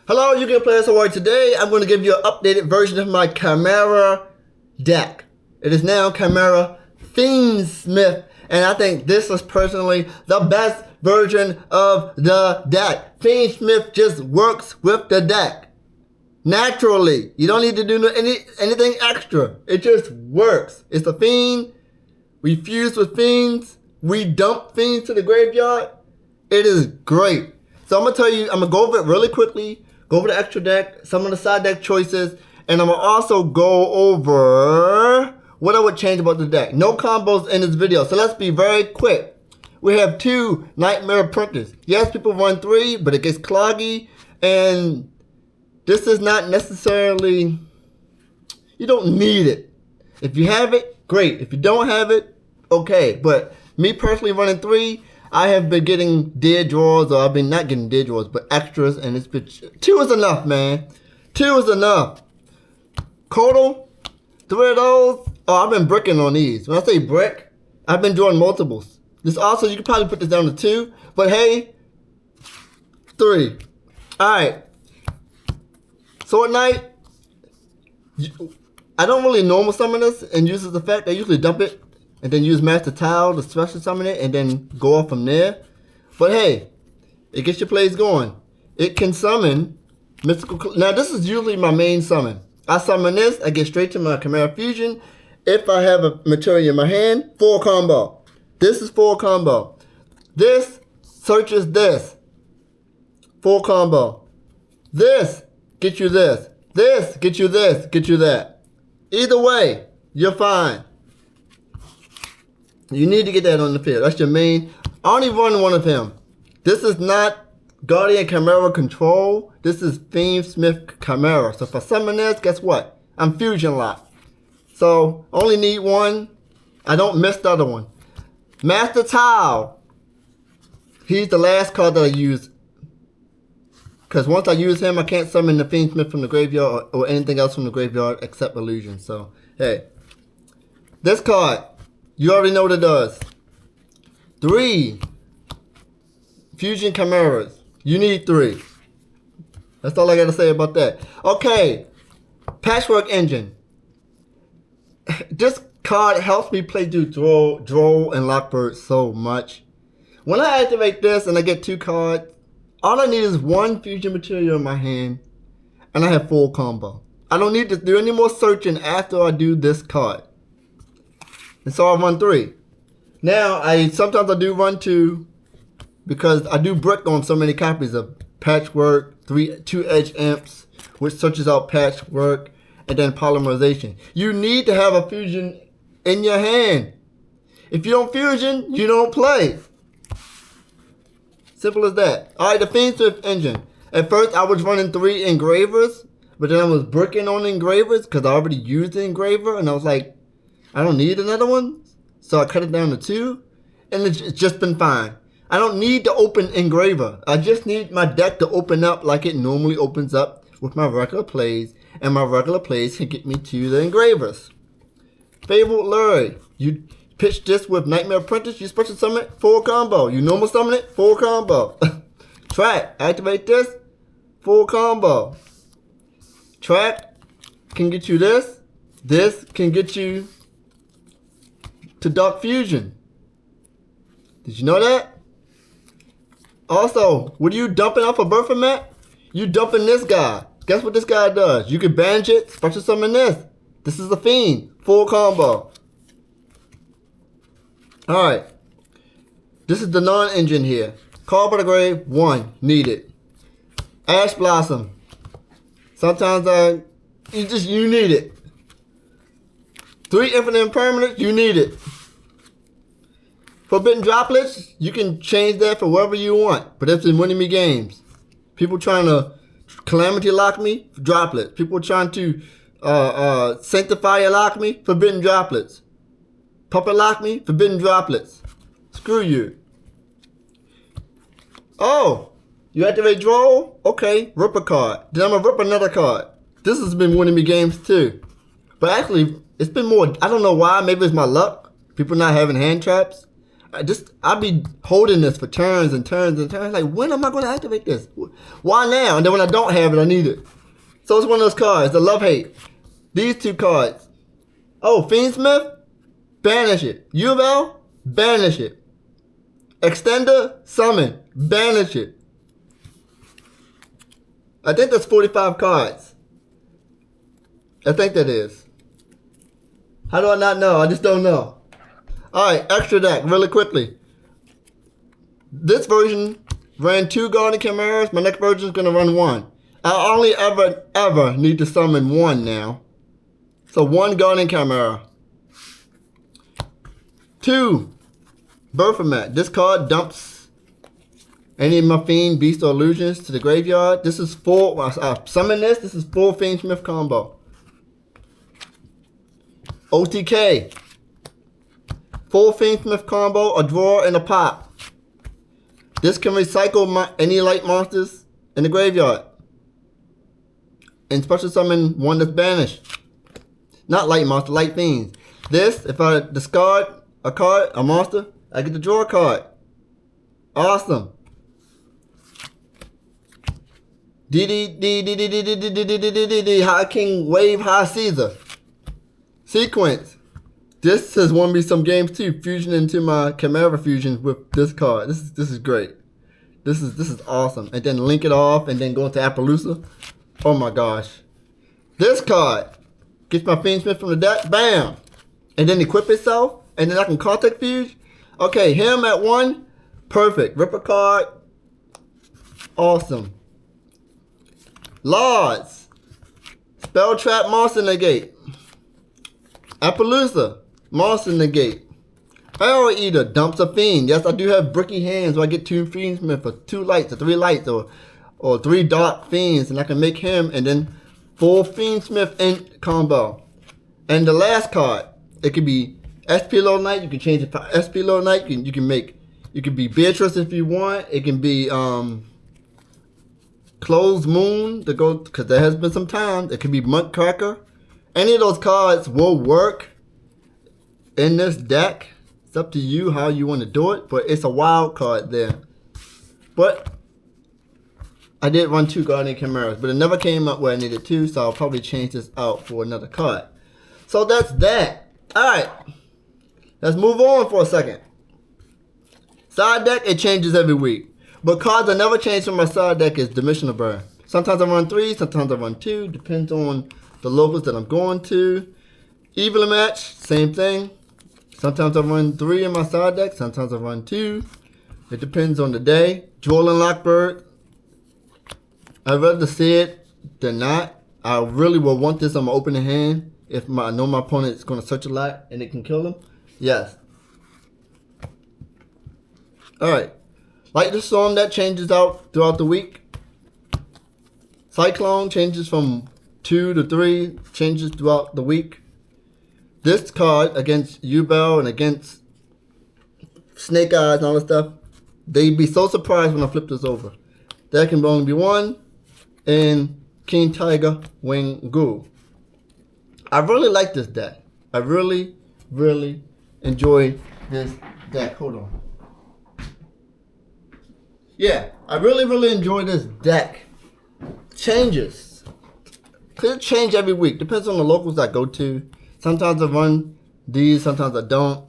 Hello, you can play award. Today I'm going to give you an updated version of my Chimera deck. It is now Chimera Fiendsmith, and I think this is personally the best version of the deck. Fiendsmith just works with the deck naturally. You don't need to do anything extra. It just works. It's a fiend. We fuse with fiends. We dump fiends to the graveyard. It is great. So I'm going to tell you, I'm going to go over it really quickly. Go over the extra deck, some of the side deck choices, and I'm going to also go over what I would change about the deck. No combos in this video, so let's be very quick. We have 2 Nightmare Printers. Yes, people run 3, but it gets cloggy, and this is not necessarily, you don't need it. If you have it, great. If you don't have it, okay. But me personally running 3, I have been getting dead draws, or I've been not getting dead draws, but extras, and it's been 2 is enough, man. 2 is enough. Kodal, 3 of those. Oh, I've been bricking on these. When I say brick, I've been drawing multiples. This also, you can probably put this down to 2, but hey, 3. All right. So at night, I don't really normal summon this and use this effect. I usually dump it and then use Master Tile to special summon it and then go off from there. But hey, it gets your plays going. It can summon mystical. Now this is usually my main summon. I summon this, I get straight to my Chimera Fusion. If I have a material in my hand, 4 combo. This is 4 combo. This searches this. 4 combo. This gets you this. This gets you this, gets you that. Either way, you're fine. You need to get that on the field. That's your main. I only run 1 of him. This is not Guardian Chimera Control. This is Fiendsmith Chimera. So if I summon this, guess what? I'm fusion locked. So only need 1. I don't miss the other one. Master Tile. He's the last card that I use. Because once I use him, I can't summon the Fiendsmith from the graveyard or anything else from the graveyard except illusion. So hey, this card. You already know what it does. 3 Fusion Chimeras. You need 3. That's all I got to say about that. Okay. Patchwork Engine. This card helps me play through Droll and Lockbird so much. When I activate this and I get 2 cards, all I need is 1 fusion material in my hand and I have full combo. I don't need to do any more searching after I do this card. And so I run 3. Now, sometimes I do run 2 because I do brick on so many copies of Patchwork, 2 Edge Imps, which searches out Patchwork, and then Polymerization. You need to have a fusion in your hand. If you don't fusion, you don't play. Simple as that. Alright, the Fiendsmith Engine. At first, I was running 3 engravers, but then I was bricking on engravers because I already used the engraver, and I was like, I don't need another one, so I cut it down to 2, and it's just been fine. I don't need to open engraver. I just need my deck to open up like it normally opens up with my regular plays, and my regular plays can get me to the engravers. Favorite Lurie. You pitch this with Nightmare Printers, you special summon it, 4 combo. You normal summon it, 4 combo. Track, activate this, 4 combo. Track can get you this. This can get you to Dark Fusion. Did you know that? Also, what are you dumping off a Bertha mat? You dumping this guy. Guess what this guy does? You can banish it, special summon this. This is a fiend. 4 combo. Alright. This is the non-engine here. Call by the grave, 1. Needed. Ash Blossom. Sometimes you need it. 3 Infinite Impermanence, you need it. Forbidden Droplets, you can change that for whatever you want. But it's in winning me games. People trying to Calamity lock me, Droplets. People trying to Sanctifier lock me, Forbidden Droplets. Puppet lock me, Forbidden Droplets. Screw you. Oh, you activate Droll? Okay, rip a card. Then I'm going to rip another card. This has been winning me games too. But actually, it's been more, I don't know why, maybe it's my luck. People not having hand traps. I'd be holding this for turns and turns and turns. Like, when am I going to activate this? Why now? And then when I don't have it, I need it. So it's one of those cards, the love-hate. These two cards. Oh, Fiendsmith, banish it. Uvell, banish it. Extender, summon, banish it. I think that's 45 cards. I think that is. How do I not know? I just don't know. Alright, extra deck, really quickly. This version ran 2 Guardian Chimeras. My next version is going to run 1. I only ever need to summon 1 now. So 1 Guardian Chimera. 2, Baphomet. This card dumps any of my Fiend, Beast, or Illusions to the graveyard. This is full, I summon this. This is full Fiendsmith combo. OTK. Full Fiendsmith combo, a draw, and a pop. This can recycle any light monsters in the graveyard. And special summon 1 that's banished. Not light monster, light fiends. This, if I discard a card, a monster, I get to draw a card. Awesome. High King, Wave, High Caesar. Sequence. This has won me some games too. Fusion into my Chimera fusion with this card. This is great. This is awesome. And then link it off and then go into Appaloosa. Oh my gosh. This card gets my Fiendsmith from the deck. Bam. And then equip itself. And then I can contact fuse. Okay, him at 1. Perfect. Rip a card. Awesome. Lords. Spell Trap, Monster Negate. Appaloosa. Monster Negate. Arrow Eater dumps a fiend. Yes, I do have bricky hands where I get 2 Fiendsmith for 2 lights or 3 lights or 3 dark fiends, and I can make him and then full Fiendsmith in combo. And the last card, it could be SP Low Knight. You can change it for SP Low Knight. You can be Beatrice if you want. It can be Closed Moon to go, because there has been some times. It could be Monk Cracker. Any of those cards will work in this deck. It's up to you how you want to do it, but it's a wild card there. But I did run 2 Guardian Chimeras, but it never came up where I needed 2, so I'll probably change this out for another card. So that's that. Alright, let's move on for a second. Side deck, it changes every week. But cards that never change from my side deck is Dimensional Burn. Sometimes I run 3, sometimes I run 2, depends on the locals that I'm going to. Evil Match, same thing. Sometimes I run 3 in my side deck, sometimes I run 2. It depends on the day. Jewel and Lockbird, I'd rather see it than not. I really will want this on my opening hand if I know my opponent is going to search a lot and it can kill them. Yes. Alright. Like the Storm, that changes out throughout the week. Cyclone changes from 2 to 3, changes throughout the week. This card against Uvell and against Snake Eyes and all that stuff, they'd be so surprised when I flip this over. There can only be 1 and King Tiger Wing Ghoul. I really like this deck. I really, really enjoy this deck. Hold on. Yeah, I really, really enjoy this deck. Changes. Could change every week. Depends on the locals I go to. Sometimes I run these, sometimes I don't.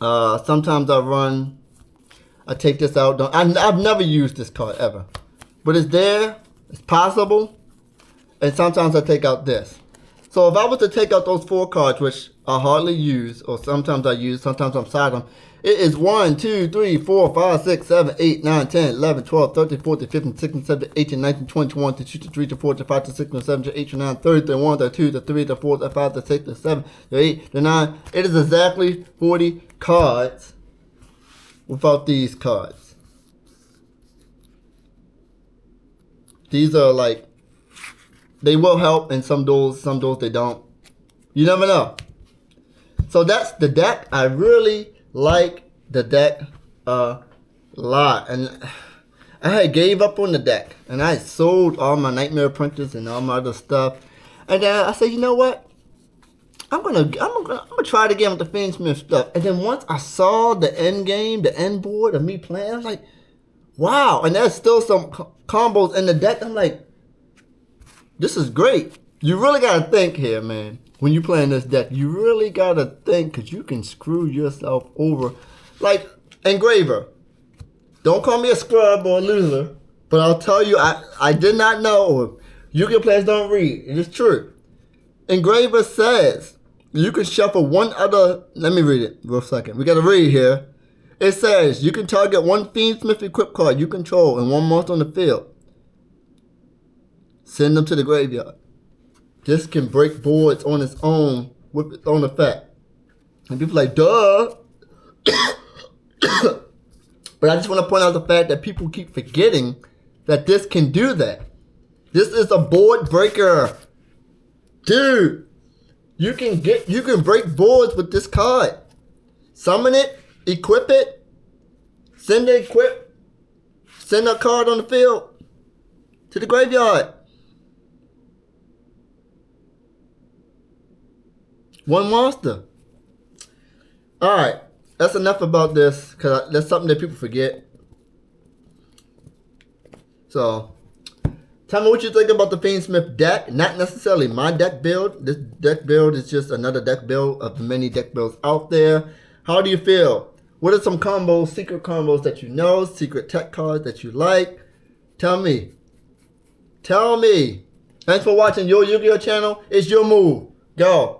Sometimes I take this out. I've never used this card ever. But it's there, it's possible. And sometimes I take out this. So if I was to take out those 4 cards, which I hardly use, or sometimes I use, sometimes I'm side them, it is 1, 2, 3, 4, 5, 6, 7, 8, 9, 10, 11, 12, 13, 14, 15, 16, 17, 18, 19, 20, 21, 22, 23, 24, 25, 26, 27, 28, 29, 30, 31, 32, 33, 34, 35, 36, 37, 38, 39. It is exactly 40 cards without these cards. These are like, they will help in some duels they don't. You never know. So that's the deck. I really like the deck a lot. And I had gave up on the deck. And I sold all my Nightmare Printers and all my other stuff. And then I said, you know what? I'm gonna try it again with the Fiendsmith stuff. And then once I saw the end game, the end board of me playing, I was like, wow. And there's still some combos in the deck. I'm like, this is great. You really gotta think here, man. When you playing this deck, you really gotta think, because you can screw yourself over. Like Engraver. Don't call me a scrub or a loser, but I'll tell you, I did not know. Yu-Gi-Oh players don't read. It is true. Engraver says you can shuffle one other. Let me read it real second. We gotta read here. It says you can target one Fiendsmith equipped card you control and one monster on the field. Send them to the graveyard. This can break boards on its own with its own effect. And people are like, duh. But I just want to point out the fact that people keep forgetting that this can do that. This is a board breaker. Dude, you can break boards with this card. Summon it, equip it, send a card on the field to the graveyard. One monster. Alright, that's enough about this, because that's something that people forget. So, tell me what you think about the Fiendsmith deck. Not necessarily my deck build. This deck build is just another deck build of the many deck builds out there. How do you feel? What are some combos, secret combos that you know, secret tech cards that you like? Tell me. Tell me. Thanks for watching your Yu-Gi-Oh channel. It's your move. Go.